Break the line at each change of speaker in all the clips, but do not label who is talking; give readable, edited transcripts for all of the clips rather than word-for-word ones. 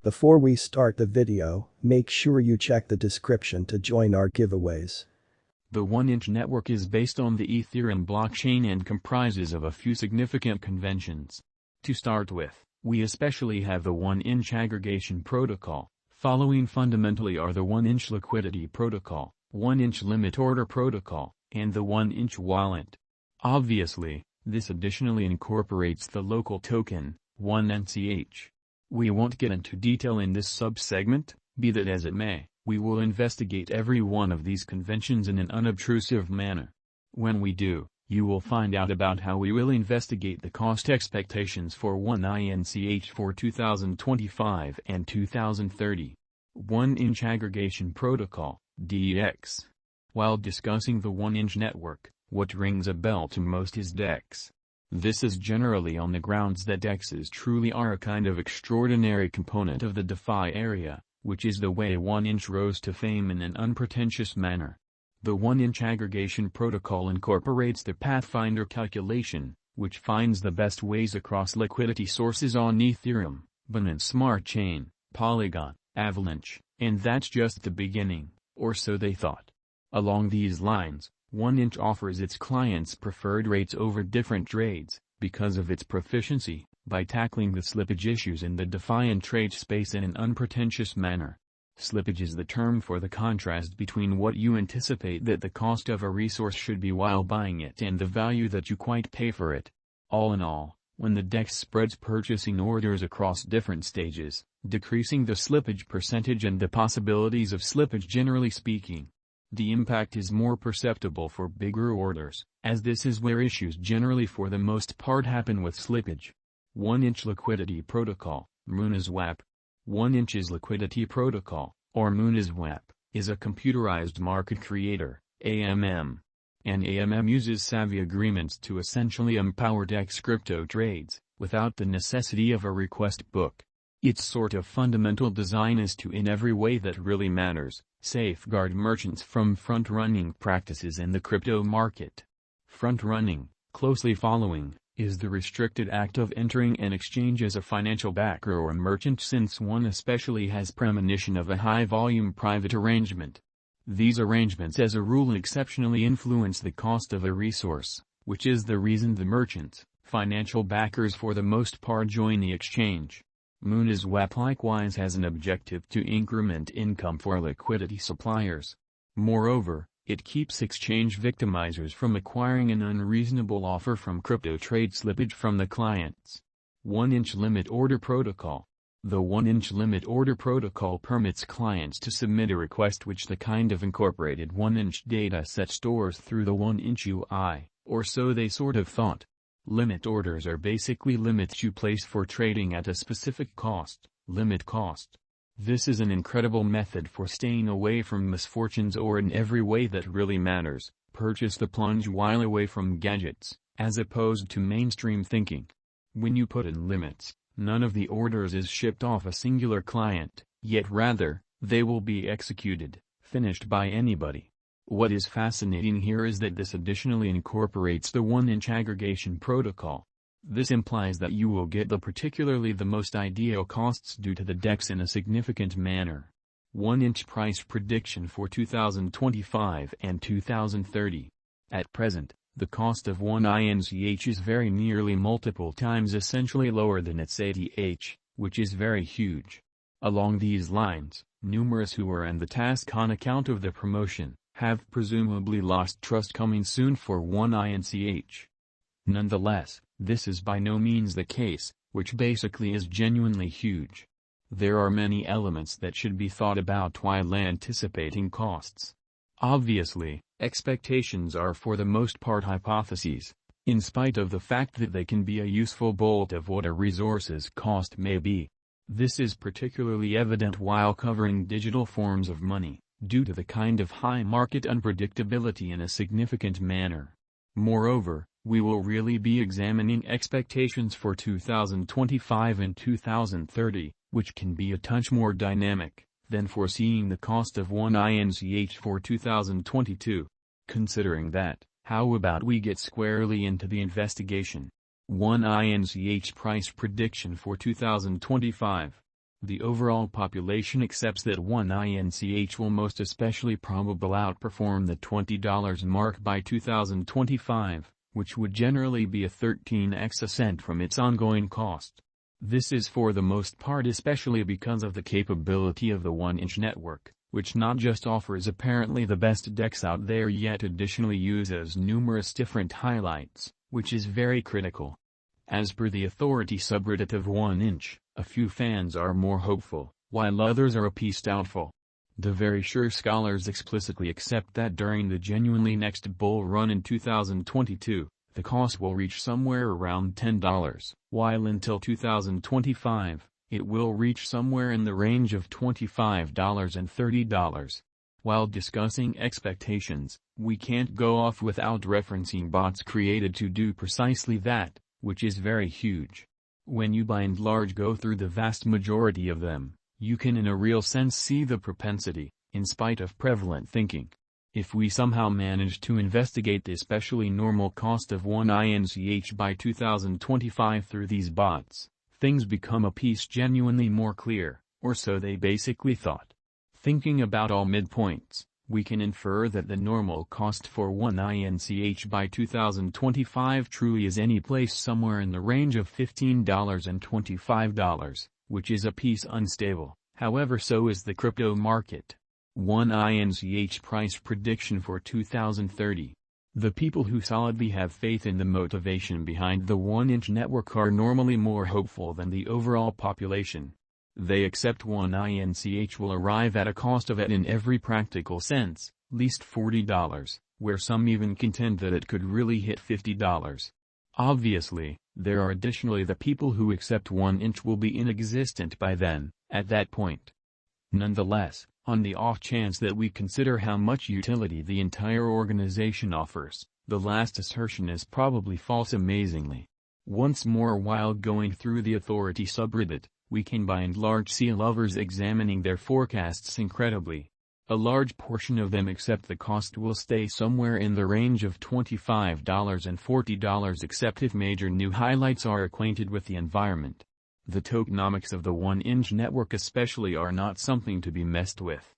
Before we start the video, make sure you check the description to join our giveaways.
The 1-inch network is based on the Ethereum blockchain and comprises of a few significant conventions. To start with, we especially have the 1-inch aggregation protocol. Following fundamentally are the 1-inch liquidity protocol, 1-inch limit order protocol, and the 1-inch wallet. Obviously, this additionally incorporates the local token, 1NCH. We won't get into detail in this sub-segment, be that as it may, we will investigate every one of these conventions in an unobtrusive manner. When we do, you will find out about how we will investigate the cost expectations for 1INCH for 2025 and 2030. 1-inch aggregation protocol, DEX. While discussing the 1-inch network, what rings a bell to most is DEX. This is generally on the grounds that DEXs truly are a kind of extraordinary component of the DeFi area, which is the way 1-inch rose to fame in an unpretentious manner. The 1-inch aggregation protocol incorporates the Pathfinder calculation, which finds the best ways across liquidity sources on Ethereum, Binance Smart Chain, Polygon, Avalanche, and that's just the beginning, or so they thought. Along these lines, 1-inch offers its clients preferred rates over different trades, because of its proficiency, by tackling the slippage issues in the DeFi and trade space in an unpretentious manner. Slippage is the term for the contrast between what you anticipate that the cost of a resource should be while buying it and the value that you quite pay for it. All in all, when the DEX spreads purchasing orders across different stages, decreasing the slippage percentage and the possibilities of slippage generally speaking, the impact is more perceptible for bigger orders, as this is where issues generally for the most part happen with slippage. 1-inch liquidity protocol, MoonSwap. 1-inch's liquidity protocol, or MoonSwap, is a computerized market creator, AMM. An AMM uses savvy agreements to essentially empower DEX crypto trades, without the necessity of a request book. Its sort of fundamental design is to, in every way that really matters, safeguard merchants from front-running practices in the crypto market. Front-running, closely following, is the restricted act of entering an exchange as a financial backer or a merchant, since one especially has premonition of a high-volume private arrangement. These arrangements as a rule exceptionally influence the cost of a resource, which is the reason the merchants, financial backers for the most part, join the exchange. MoonSwap likewise has an objective to increment income for liquidity suppliers. Moreover, it keeps exchange victimizers from acquiring an unreasonable offer from crypto trade slippage from the clients. 1-inch limit order protocol. The 1-inch limit order protocol permits clients to submit a request which the kind of incorporated 1-inch data set stores through the 1-inch UI, or so they sort of thought. Limit orders are basically limits you place for trading at a specific cost, limit cost. This is an incredible method for staying away from misfortunes or, in every way that really matters, purchase the plunge while away from gadgets, as opposed to mainstream thinking. When you put in limits, none of the orders is shipped off a singular client, yet rather, they will be executed, finished by anybody. What is fascinating here is that this additionally incorporates the 1-inch aggregation protocol. This implies that you will get particularly the most ideal costs due to the DEX in a significant manner. 1-inch price prediction for 2025 and 2030. At present, the cost of 1INCH is very nearly multiple times essentially lower than its ATH, which is very huge. Along these lines, numerous who are in the task on account of the promotion, have presumably lost trust coming soon for 1INCH. Nonetheless, this is by no means the case, which basically is genuinely huge. There are many elements that should be thought about while anticipating costs. Obviously, expectations are for the most part hypotheses, in spite of the fact that they can be a useful bolt of what a resource's cost may be. This is particularly evident while covering digital forms of money, due to the kind of high market unpredictability in a significant manner. Moreover, we will really be examining expectations for 2025 and 2030, which can be a touch more dynamic than foreseeing the cost of 1INCH for 2022. Considering that, how about we get squarely into the investigation? 1INCH price prediction for 2025. The overall population accepts that 1 INCH will most especially probably outperform the $20 mark by 2025, which would generally be a 13x ascent from its ongoing cost. This is for the most part especially because of the capability of the 1-inch network, which not just offers apparently the best DEX out there yet additionally uses numerous different highlights, which is very critical. As per the authority subreddit of 1-inch, a few fans are more hopeful, while others are apiece doubtful. The very sure scholars explicitly accept that during the genuinely next bull run in 2022, the cost will reach somewhere around $10, while until 2025, it will reach somewhere in the range of $25 and $30. While discussing expectations, we can't go off without referencing bots created to do precisely that, which is very huge. When you by and large go through the vast majority of them, you can in a real sense see the propensity, in spite of prevalent thinking. If we somehow manage to investigate the especially normal cost of 1 INCH by 2025 through these bots, things become a piece genuinely more clear, or so they basically thought. Thinking about all midpoints, we can infer that the normal cost for 1 INCH by 2025 truly is any place somewhere in the range of $15 and $25, which is a piece unstable. However, so is the crypto market. 1 INCH price prediction for 2030. The people who solidly have faith in the motivation behind the 1-inch network are normally more hopeful than the overall population. They accept 1 INCH will arrive at a cost of in every practical sense, least $40, where some even contend that it could really hit $50. Obviously, there are additionally the people who accept 1-inch will be inexistent by then, at that point. Nonetheless, on the off chance that we consider how much utility the entire organization offers, the last assertion is probably false amazingly. Once more, while going through the authority subreddit, we can by and large see lovers examining their forecasts incredibly. A large portion of them accept the cost will stay somewhere in the range of $25 and $40 except if major new highlights are acquainted with the environment. The tokenomics of the 1-inch network especially are not something to be messed with.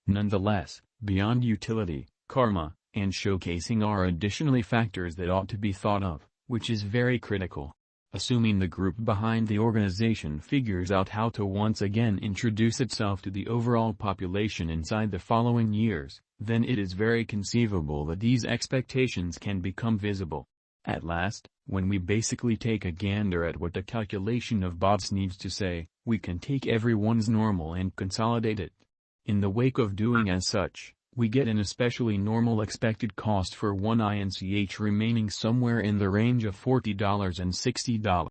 Nonetheless, beyond utility, karma, and showcasing are additionally factors that ought to be thought of, which is very critical. Assuming the group behind the organization figures out how to once again introduce itself to the overall population inside the following years, then it is very conceivable that these expectations can become visible. At last, when we basically take a gander at what the calculation of bots needs to say, we can take everyone's normal and consolidate it. In the wake of doing as such, we get an especially normal expected cost for 1 INCH remaining somewhere in the range of $40 and $60.